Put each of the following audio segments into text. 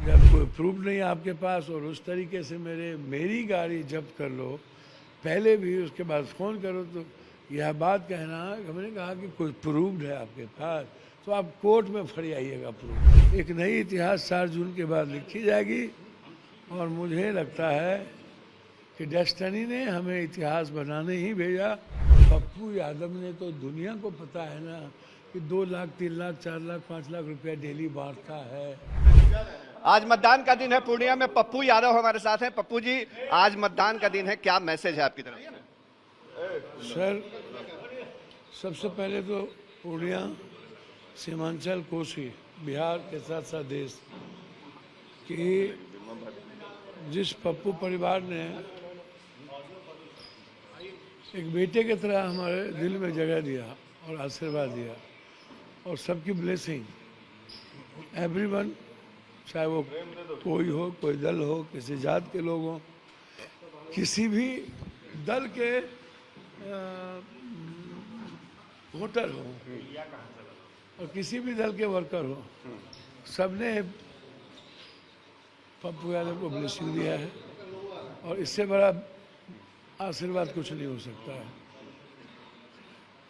जब कोई प्रूफ नहीं आपके पास और उस तरीके से मेरी गाड़ी जब्त कर लो, पहले भी उसके बाद फ़ोन करो, तो यह बात कहना, हमने कहा कि कोई प्रूफ है आपके पास तो आप कोर्ट में फड़ी आइएगा प्रूफ। एक नई इतिहास 4 जून के बाद लिखी जाएगी और मुझे लगता है कि डेस्टिनी ने हमें इतिहास बनाने ही भेजा। पप्पू यादव ने तो दुनिया को पता है ना कि 2 लाख 3 लाख 4 लाख 5 लाख रुपया डेली बांटता है। आज मतदान का दिन है पूर्णिया में, पप्पू यादव हमारे साथ हैं। पप्पू जी, आज मतदान का दिन है, क्या मैसेज है आपकी तरफ से? सर, सबसे पहले तो पूर्णिया, सीमांचल, कोसी, बिहार के साथ साथ देश कि जिस पप्पू परिवार ने एक बेटे की तरह हमारे दिल में जगह दिया और आशीर्वाद दिया और सबकी ब्लेसिंग, एवरीवन, चाहे वो कोई हो, कोई दल हो, किसी जात के लोग हों, किसी भी दल के वोटर हो और किसी भी दल के वर्कर हो, सबने पप्पू यादव को ब्लेसिंग दिया है और इससे बड़ा आशीर्वाद कुछ नहीं हो सकता है।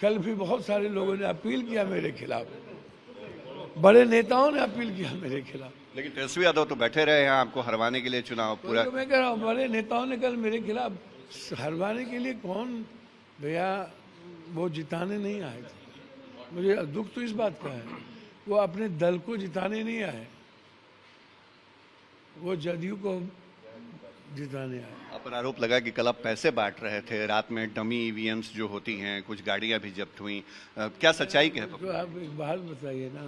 कल भी बहुत सारे लोगों ने अपील किया मेरे खिलाफ, बड़े नेताओं ने अपील किया मेरे खिलाफ, लेकिन तेजस्वी यादव तो बैठे रहे हैं आपको हरवाने के लिए चुनाव पूरा। तो मैं कह रहा हूँ बड़े नेताओं ने कल मेरे खिलाफ हरवाने के लिए कौन भैया, वो जिताने नहीं आए थे। मुझे दुख तो इस बात का है, वो अपने दल को जिताने नहीं आए, वो जदयू को जिताने आए। आप पर आरोप लगा कि कल आप पैसे बांट रहे थे, रात में डमी ईवीएम्स जो होती हैं, कुछ गाड़ियां भी जब्त हुई, क्या सच्चाई है? तो आप एक बात बताइए ना,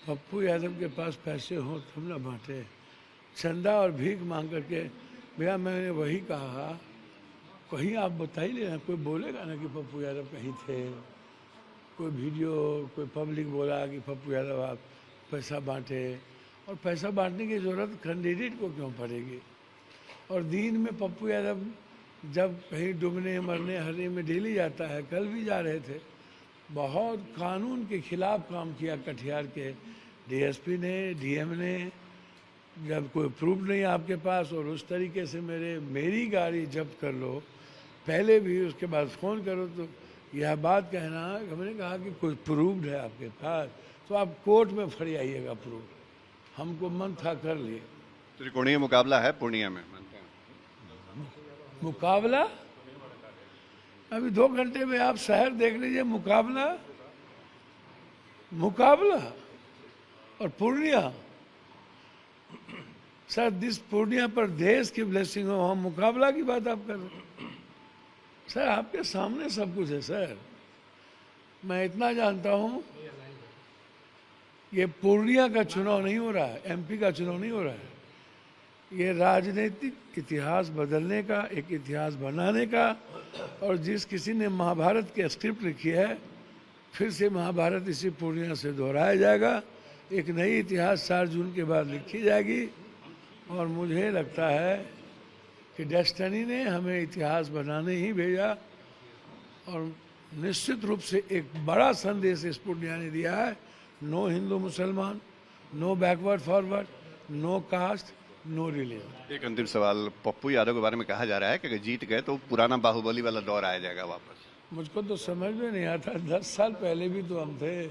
पप्पू यादव के पास पैसे हो तब ना बांटे, चंदा और भीख मांग करके। भैया मैंने वही कहा, कहीं आप बता ही लेना, कोई बोलेगा ना कि पप्पू यादव कहीं थे, कोई वीडियो, कोई पब्लिक बोला कि पप्पू यादव आप पैसा बांटे, और पैसा बांटने की ज़रूरत कैंडिडेट को क्यों पड़ेगी? और दिन में पप्पू यादव जब कहीं डूबने मरने हरने में डेली जाता है, कल भी जा रहे थे, बहुत कानून के खिलाफ काम किया कटिहार के डीएसपी ने, डीएम ने। जब कोई प्रूफ नहीं आपके पास और उस तरीके से मेरी गाड़ी जब्त कर लो, पहले भी उसके बाद फ़ोन करो, तो यह बात कहना, हमने कहा कि कोई प्रूफ है आपके पास तो आप कोर्ट में फड़ी आइएगा प्रूफ। हमको मन था कर लिए। त्रिकोणीय मुकाबला है पूर्णिया में। मुकाबला अभी 2 घंटे में आप शहर देख लीजिए, मुकाबला और पूर्णिया। सर, जिस पूर्णिया पर देश की ब्लेसिंग हो, हम मुकाबला की बात आप कर रहे हैं? सर, आपके सामने सब कुछ है सर। मैं इतना जानता हूं, ये पूर्णिया का चुनाव नहीं हो रहा है, एमपी का चुनाव नहीं हो रहा है, ये राजनीतिक इतिहास बदलने का, एक इतिहास बनाने का। और जिस किसी ने महाभारत की स्क्रिप्ट लिखी है, फिर से महाभारत इसी पूर्णिया से दोहराया जाएगा। एक नई इतिहास 4 जून के बाद लिखी जाएगी और मुझे लगता है कि डेस्टिनी ने हमें इतिहास बनाने ही भेजा और निश्चित रूप से एक बड़ा संदेश इस पूर्णिया ने दिया है। नो हिंदू मुसलमान, no backward forward, no caste, no religion. एक अंतिम सवाल, पप्पू यादव के बारे में कहा जा रहा है कि अगर जीत गए तो पुराना बाहुबली वाला दौर आ जाएगा वापस। मुझको तो समझ में नहीं आता, 10 साल पहले भी तो हम थे,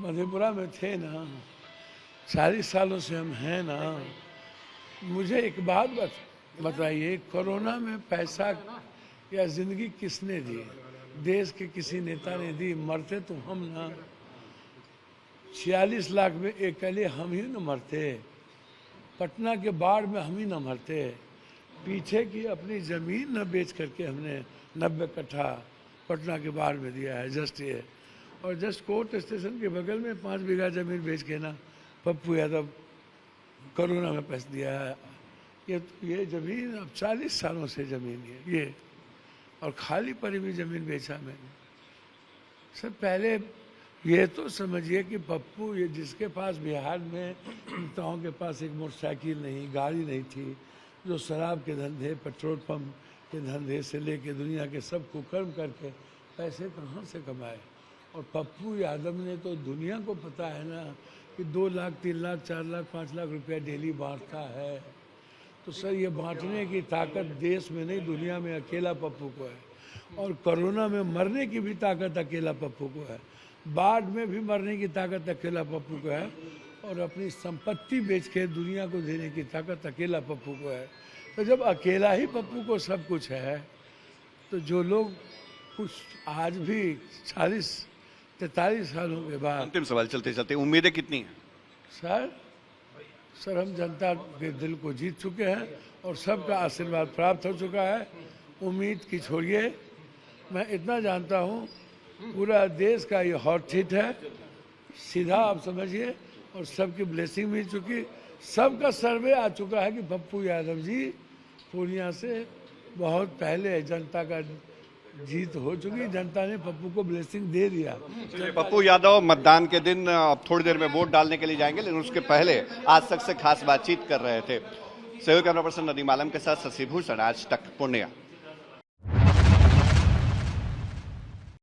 मधेपुरा में थे ना, 40 सालों से हम हैं ना। मुझे एक बात बताइए, कोरोना में पैसा या जिंदगी किसने दी? देश के किसी नेता ने दी? मरते तो हम ना, 46 लाख में अकेले हम ही न मरते, पटना के बाढ़ में हम ही न मरते, पीछे की अपनी ज़मीन न बेच करके हमने 90 कट्ठा पटना के बाढ़ में दिया है। जस्ट ये, और जस्ट कोर्ट स्टेशन के बगल में 5 बीघा ज़मीन बेच के ना पप्पू यादव कोरोना में पैसा दिया है। ये ज़मीन अब 40 सालों से ज़मीन है ये, और खाली पड़ी हुई ज़मीन बेचा मैंने। सर, पहले ये तो समझिए कि पप्पू, ये जिसके पास बिहार में नेताओं के पास एक मोटरसाइकिल नहीं, गाड़ी नहीं थी, जो शराब के धंधे, पेट्रोल पंप के धंधे से लेके दुनिया के सब कुकर्म करके पैसे कहाँ से कमाए। और पप्पू यादव ने तो दुनिया को पता है ना कि 2 लाख 3 लाख 4 लाख 5 लाख रुपया डेली बांटता है। तो सर ये बांटने की ताकत देश में नहीं दुनिया में अकेला पप्पू को है, और कोरोना में मरने की भी ताकत अकेला पप्पू को है, बाढ़ में भी मरने की ताकत अकेला पप्पू को है, और अपनी संपत्ति बेच के दुनिया को देने की ताकत अकेला पप्पू को है। तो जब अकेला ही पप्पू को सब कुछ है, तो जो लोग कुछ आज भी 40-43 सालों के बाद अंतिम सवाल चलते चलते, उम्मीदें कितनी हैं? सर हम जनता के दिल को जीत चुके हैं और सबका आशीर्वाद प्राप्त हो चुका है। उम्मीद की छोड़िए, मैं इतना जानता हूँ पूरा देश का ये हॉट हिट है, सीधा आप समझिए, और सबकी ब्लेसिंग मिल चुकी, सबका सर्वे आ चुका है कि पप्पू यादव जी पूर्णिया से बहुत पहले जनता का जीत हो चुकी, जनता ने पप्पू को ब्लेसिंग दे दिया। चलिए, पप्पू यादव मतदान के दिन अब थोड़ी देर में वोट डालने के लिए जाएंगे, लेकिन उसके पहले आज तक से खास बातचीत कर रहे थे। सहयोग कैमरा पर्सन नदीम आलम के साथ शशि भूषण, आज तक पूर्णिया।